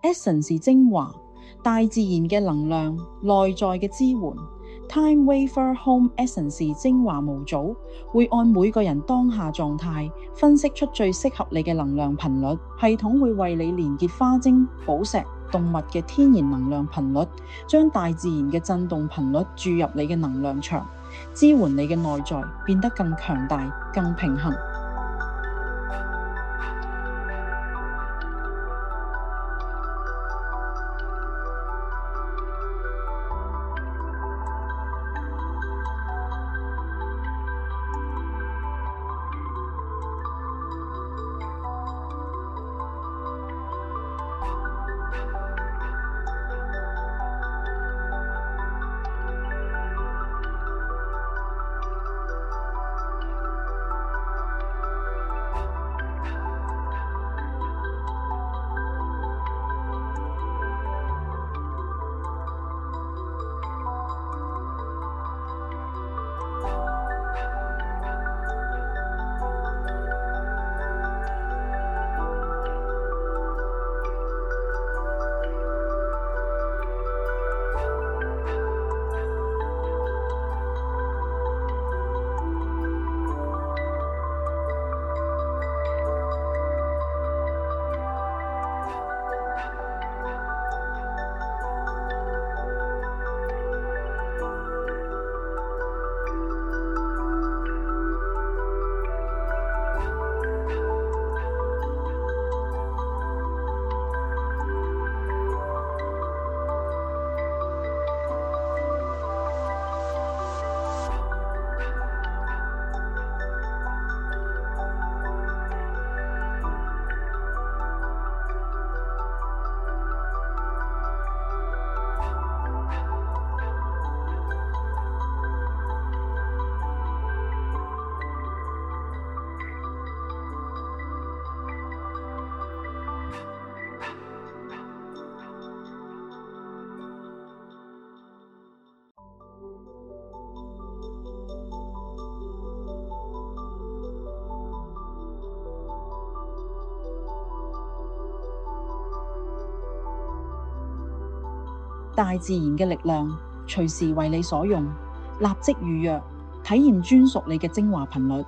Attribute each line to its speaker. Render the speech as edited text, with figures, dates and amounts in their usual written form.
Speaker 1: Essence 精華，大自然嘅能量，內在嘅支援。Time Waver Home Essence 精華模組會按每個人當下狀態分析出最適合你嘅能量頻率，系統會為你連結花精、寶石、動物嘅天然能量頻率，將大自然嘅震動頻率注入你嘅能量場，支援你嘅內在變得更強大、更平衡。大自然嘅力量隨時為你所用，立即預約體驗專屬你嘅精華頻率。